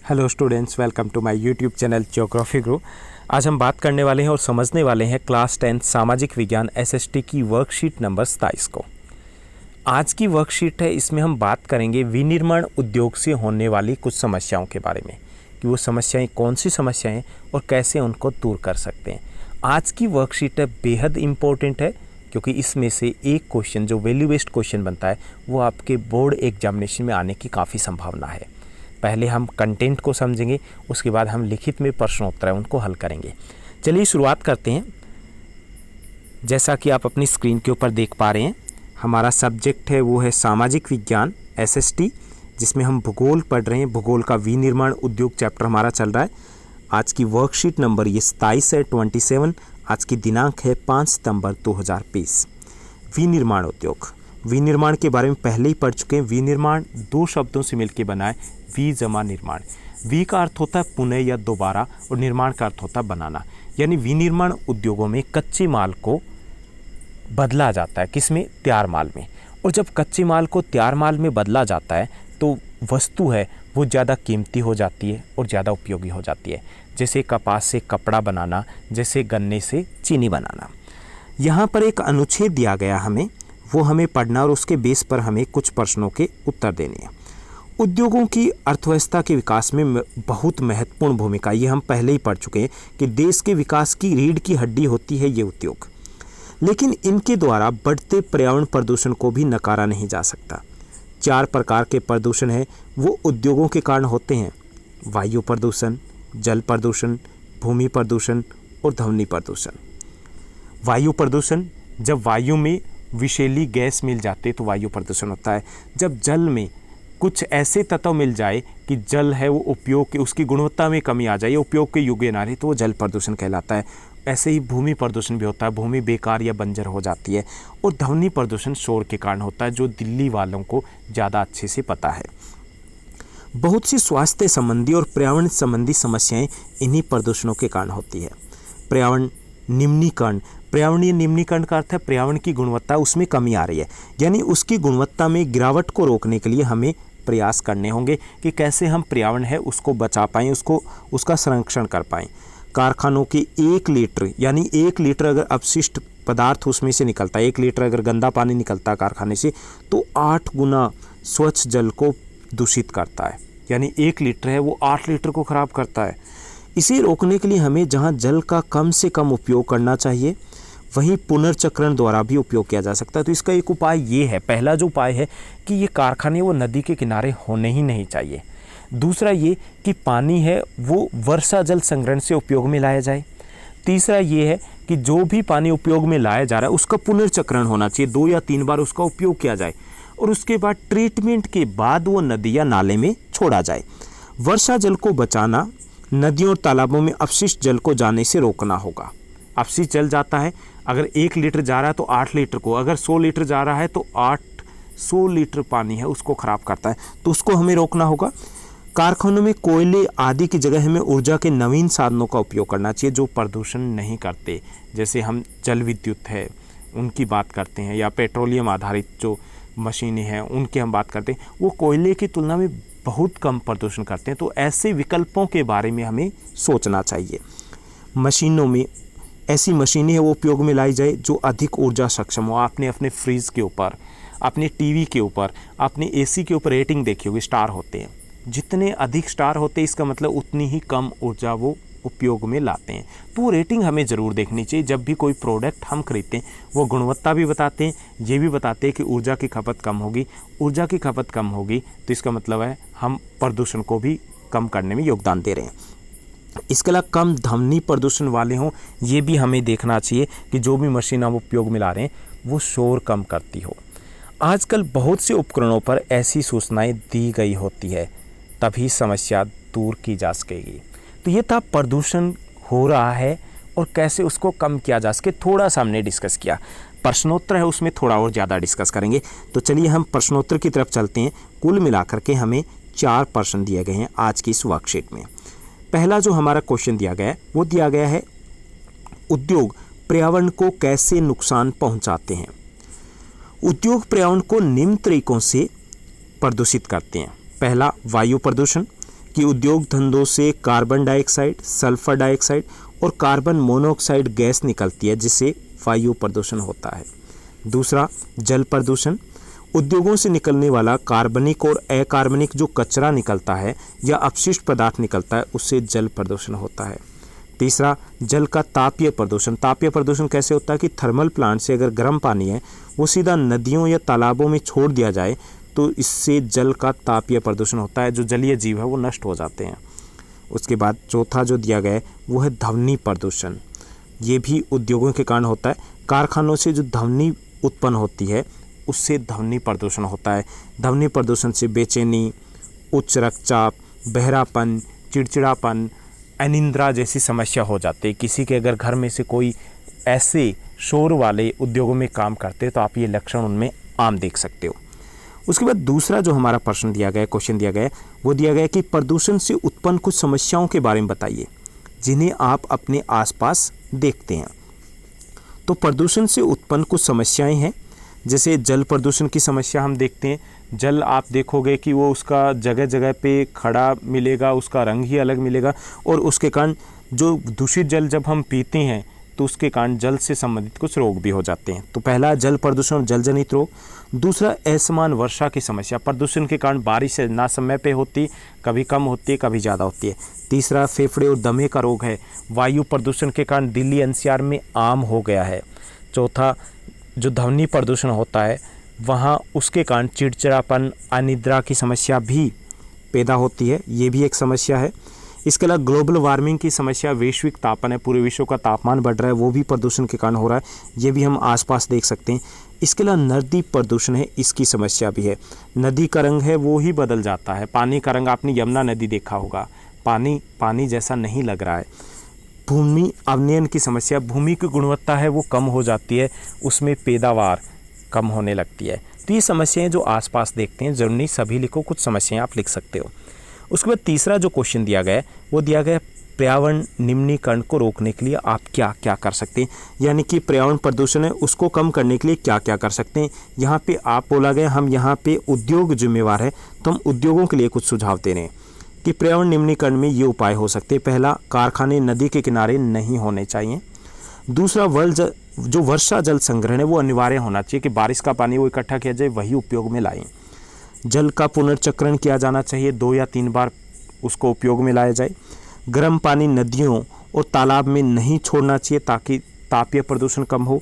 Hello students, welcome to my YouTube channel geography guru. आज हम बात करने वाले हैं और समझने वाले हैं क्लास 10 सामाजिक विज्ञान एसएसटी की वर्कशीट नंबर 27 को। आज की वर्कशीट है, इसमें हम बात करेंगे विनिर्माण उद्योग से होने वाली कुछ समस्याओं के बारे में कि वो समस्याएं कौन सी समस्याएं हैं और कैसे उनको दूर कर सकते हैं। आज की वर्कशीट है बेहद इम्पोर्टेंट है क्योंकि इसमें से एक क्वेश्चन जो वैल्यू बेस्ड क्वेश्चन बनता है वो आपके बोर्ड एग्जामिनेशन में आने की काफ़ी संभावना है। पहले हम कंटेंट को समझेंगे, उसके बाद हम लिखित में प्रश्नोत्तर है उनको हल करेंगे। चलिए शुरुआत करते हैं। जैसा कि आप अपनी स्क्रीन के ऊपर देख पा रहे हैं, हमारा सब्जेक्ट है वो है सामाजिक विज्ञान एसएसटी, जिसमें हम भूगोल पढ़ रहे हैं। भूगोल का विनिर्माण उद्योग चैप्टर हमारा चल रहा है। आज की वर्कशीट नंबर ये 27 है, 27। आज की दिनांक है 5 सितंबर 2020। विनिर्माण उद्योग, विनिर्माण के बारे में पहले ही पढ़ चुके हैं। विनिर्माण दो शब्दों से मिलकर बना है, वि जमा निर्माण। वि का अर्थ होता है पुनः या दोबारा और निर्माण का अर्थ होता है बनाना। यानी विनिर्माण उद्योगों में कच्चे माल को बदला जाता है, किसमें? तैयार माल में। और जब कच्चे माल को तैयार माल में बदला जाता है तो वस्तु है वो ज़्यादा कीमती हो जाती है और ज़्यादा उपयोगी हो जाती है। जैसे कपास से कपड़ा बनाना, जैसे गन्ने से चीनी बनाना। यहाँ पर एक अनुच्छेद दिया गया हमें, वो हमें पढ़ना और उसके बेस पर हमें कुछ प्रश्नों के उत्तर देने हैं। उद्योगों की अर्थव्यवस्था के विकास में बहुत महत्वपूर्ण भूमिका, ये हम पहले ही पढ़ चुके हैं कि देश के विकास की रीढ़ की हड्डी होती है ये उद्योग। लेकिन इनके द्वारा बढ़ते पर्यावरण प्रदूषण को भी नकारा नहीं जा सकता। 4 प्रकार के प्रदूषण हैं वो उद्योगों के कारण होते हैं: वायु प्रदूषण, जल प्रदूषण, भूमि प्रदूषण और ध्वनि प्रदूषण। वायु प्रदूषण, जब वायु में विषैली गैस मिल जाते तो वायु प्रदूषण होता है। जब जल में कुछ ऐसे तत्व मिल जाए कि जल है वो उपयोग के, उसकी गुणवत्ता में कमी आ जाए, उपयोग के योग्य ना रहे, तो वो जल प्रदूषण कहलाता है। ऐसे ही भूमि प्रदूषण भी होता है, भूमि बेकार या बंजर हो जाती है। और ध्वनि प्रदूषण शोर के कारण होता है, जो दिल्ली वालों को ज़्यादा अच्छे से पता है। बहुत सी स्वास्थ्य संबंधी और पर्यावरण संबंधी समस्याएं इन्हीं प्रदूषणों के कारण होती है। पर्यावरण निम्नीकरण, पर्यावरणीय निम्नीकरण का अर्थ है पर्यावरण की गुणवत्ता उसमें कमी आ रही है, यानी उसकी गुणवत्ता में गिरावट को रोकने के लिए हमें प्रयास करने होंगे कि कैसे हम पर्यावरण है उसको बचा पाएँ, उसका संरक्षण कर पाएँ। कारखानों की 1 लीटर, यानी 1 लीटर अगर अपशिष्ट पदार्थ उसमें से निकलता है, 1 लीटर अगर गंदा पानी निकलता है कारखाने से, तो 8 गुना स्वच्छ जल को दूषित करता है। यानी 1 लीटर है वो 8 लीटर को खराब करता है। इसे रोकने के लिए हमें जहाँ जल का कम से कम उपयोग करना चाहिए, वहीं पुनर्चक्रण द्वारा भी उपयोग किया जा सकता है। तो इसका एक उपाय ये है, पहला जो उपाय है कि ये कारखाने वो नदी के किनारे होने ही नहीं चाहिए। दूसरा ये कि पानी है वो वर्षा जल संग्रहण से उपयोग में लाया जाए। तीसरा ये है कि जो भी पानी उपयोग में लाया जा रहा है उसका पुनर्चक्रण होना चाहिए, 2 या 3 बार उसका उपयोग किया जाए और उसके बाद ट्रीटमेंट के बाद वो नदी या नाले में छोड़ा जाए। वर्षा जल को बचाना, नदियों और तालाबों में अपशिष्ट जल को जाने से रोकना होगा। अपशिष्ट जल जाता है, अगर 1 लीटर जा रहा है तो 8 लीटर को, अगर 100 लीटर जा रहा है तो 800 लीटर पानी है उसको खराब करता है, तो उसको हमें रोकना होगा। कारखानों में कोयले आदि की जगह हमें ऊर्जा के नवीन साधनों का उपयोग करना चाहिए जो प्रदूषण नहीं करते। जैसे हम जल विद्युत है उनकी बात करते हैं, या पेट्रोलियम आधारित जो मशीनें हैं उनकी हम बात करते हैं, वो कोयले की तुलना में बहुत कम प्रदूषण करते हैं। तो ऐसे विकल्पों के बारे में हमें सोचना चाहिए। मशीनों में ऐसी मशीनें हैं वो उपयोग में लाई जाए जो अधिक ऊर्जा सक्षम हो। आपने अपने फ्रिज के ऊपर, अपने टीवी के ऊपर, अपने एसी के ऊपर रेटिंग देखी होगी, स्टार होते हैं। जितने अधिक स्टार होते हैं इसका मतलब उतनी ही कम ऊर्जा वो उपयोग में लाते हैं। तो वो रेटिंग हमें ज़रूर देखनी चाहिए। जब भी कोई प्रोडक्ट हम खरीदते हैं वो गुणवत्ता भी बताते हैं, ये भी बताते हैं कि ऊर्जा की खपत कम होगी। ऊर्जा की खपत कम होगी तो इसका मतलब है हम प्रदूषण को भी कम करने में योगदान दे रहे हैं। इसके अलावा कम ध्वनि प्रदूषण वाले हों, ये भी हमें देखना चाहिए कि जो भी मशीन हम उपयोग में ला रहे हैं वो शोर कम करती हो। आजकल बहुत से उपकरणों पर ऐसी सूचनाएं दी गई होती है, तभी समस्या दूर की जा सकेगी। तो ये था प्रदूषण हो रहा है और कैसे उसको कम किया जा सके, थोड़ा सा हमने डिस्कस किया। प्रश्नोत्तर है उसमें थोड़ा और ज़्यादा डिस्कस करेंगे। तो चलिए हम प्रश्नोत्तर की तरफ चलते हैं। कुल मिलाकर के हमें 4 प्रश्न दिए गए हैं आज की इस वर्कशीट में। पहला जो हमारा क्वेश्चन दिया गया है वो दिया गया है, उद्योग पर्यावरण को कैसे नुकसान पहुंचाते हैं। उद्योग पर्यावरण को निम्न तरीकों से प्रदूषित करते हैं। पहला, वायु प्रदूषण, कि उद्योग धंधों से कार्बन डाइऑक्साइड, सल्फर डाइऑक्साइड और कार्बन मोनोऑक्साइड गैस निकलती है जिससे वायु प्रदूषण होता है। दूसरा, जल प्रदूषण। उद्योगों से निकलने वाला कार्बनिक और अकार्बनिक जो कचरा निकलता है या अपशिष्ट पदार्थ निकलता है उससे जल प्रदूषण होता है। तीसरा, जल का तापीय प्रदूषण। तापीय प्रदूषण कैसे होता है कि थर्मल प्लांट से अगर गर्म पानी है वो सीधा नदियों या तालाबों में छोड़ दिया जाए तो इससे जल का तापीय प्रदूषण होता है, जो जलीय जीव है वो नष्ट हो जाते हैं। उसके बाद चौथा जो दिया गया है वो है ध्वनि प्रदूषण। ये भी उद्योगों के कारण होता है। कारखानों से जो ध्वनि उत्पन्न होती है उससे ध्वनि प्रदूषण होता है। ध्वनि प्रदूषण से बेचैनी, उच्च रक्तचाप, बहरापन, चिड़चिड़ापन, अनिद्रा जैसी समस्या हो जाती है। किसी के अगर घर में से कोई ऐसे शोर वाले उद्योगों में काम करते हैं तो आप ये लक्षण उनमें आम देख सकते हो। उसके बाद दूसरा जो हमारा प्रश्न दिया गया है, क्वेश्चन दिया गया है, वो दिया गया है कि प्रदूषण से उत्पन्न कुछ समस्याओं के बारे में बताइए जिन्हें आप अपने आसपास देखते हैं। तो प्रदूषण से उत्पन्न कुछ समस्याएं हैं, जैसे जल प्रदूषण की समस्या हम देखते हैं। जल आप देखोगे कि वो उसका जगह जगह पे खड़ा मिलेगा, उसका रंग ही अलग मिलेगा और उसके कारण जो दूषित जल जब हम पीते हैं तो उसके कारण जल से संबंधित कुछ रोग भी हो जाते हैं। तो पहला जल प्रदूषण, जल जनित रोग। दूसरा, असमान वर्षा की समस्या। प्रदूषण के कारण बारिश ना समय पे होती, कभी कम होती है, कभी ज़्यादा होती है। तीसरा, फेफड़े और दमे का रोग है। वायु प्रदूषण के कारण दिल्ली एनसीआर में आम हो गया है। चौथा, जो ध्वनि प्रदूषण होता है वहाँ उसके कारण चिड़चिड़ापन, अनिद्रा की समस्या भी पैदा होती है, ये भी एक समस्या है। इसके अलावा ग्लोबल वार्मिंग की समस्या, वैश्विक तापन है, पूरे विश्व का तापमान बढ़ रहा है, वो भी प्रदूषण के कारण हो रहा है, ये भी हम आसपास देख सकते हैं। इसके अलावा नदी प्रदूषण है, इसकी समस्या भी है। नदी का रंग है वो ही बदल जाता है। पानी का रंग आपने यमुना नदी देखा होगा, पानी जैसा नहीं लग रहा है। भूमि अवनयन की समस्या, भूमि की गुणवत्ता है वो कम हो जाती है, उसमें पैदावार कम होने लगती है। तो ये समस्याएं जो आसपास देखते हैं, जरूरी नहीं सभी लिखो, कुछ समस्याएं आप लिख सकते हो। उसके बाद तीसरा जो क्वेश्चन दिया गया है वो दिया गया है पर्यावरण निम्नीकरण को रोकने के लिए आप क्या क्या कर सकते हैं, यानी कि पर्यावरण प्रदूषण है उसको कम करने के लिए क्या क्या कर सकते हैं। यहाँ पे आप बोला गया, हम यहाँ पे उद्योग जिम्मेवार है तो हम उद्योगों के लिए कुछ सुझाव दे रहे हैं कि पर्यावरण निम्नीकरण में ये उपाय हो सकते हैं। पहला, कारखाने नदी के किनारे नहीं होने चाहिए। दूसरा, जो वर्षा जल संग्रहण है वो अनिवार्य होना चाहिए कि बारिश का पानी वो इकट्ठा किया जाए, वही उपयोग में लाएं। जल का पुनर्चक्रण किया जाना चाहिए, 2 या 3 बार उसको उपयोग में लाया जाए। गर्म पानी नदियों और तालाब में नहीं छोड़ना चाहिए ताकि तापीय प्रदूषण कम हो।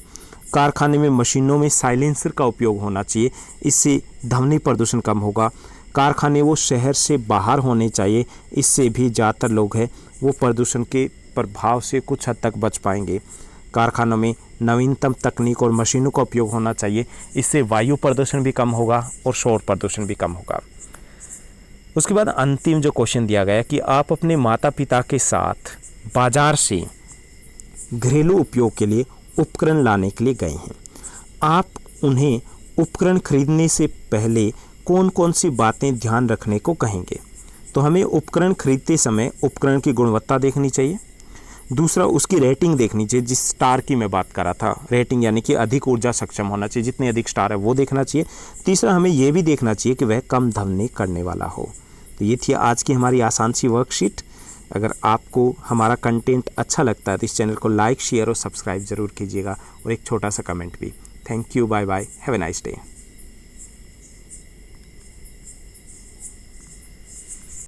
कारखाने में मशीनों में साइलेंसर का उपयोग होना चाहिए, इससे ध्वनि प्रदूषण कम होगा। कारखाने वो शहर से बाहर होने चाहिए, इससे भी ज़्यादातर लोग हैं वो प्रदूषण के प्रभाव से कुछ हद तक बच पाएंगे। कारखानों में नवीनतम तकनीक और मशीनों का उपयोग होना चाहिए, इससे वायु प्रदूषण भी कम होगा और शोर प्रदूषण भी कम होगा। उसके बाद अंतिम जो क्वेश्चन दिया गया है कि आप अपने माता पिता के साथ बाजार से घरेलू उपयोग के लिए उपकरण लाने के लिए गए हैं। आप उन्हें उपकरण खरीदने से पहले कौन कौन सी बातें ध्यान रखने को कहेंगे? तो हमें उपकरण खरीदते समय उपकरण की गुणवत्ता देखनी चाहिए। दूसरा, उसकी रेटिंग देखनी चाहिए, जिस स्टार की मैं बात कर रहा था, रेटिंग यानी कि अधिक ऊर्जा सक्षम होना चाहिए, जितने अधिक स्टार है वो देखना चाहिए। तीसरा, हमें ये भी देखना चाहिए कि वह कम ध्वनि करने वाला हो। तो ये थी आज की हमारी आसान सी वर्कशीट। अगर आपको हमारा कंटेंट अच्छा लगता है तो इस चैनल को लाइक, शेयर और सब्सक्राइब ज़रूर कीजिएगा और एक छोटा सा कमेंट भी। Thank you, bye bye, have a nice day.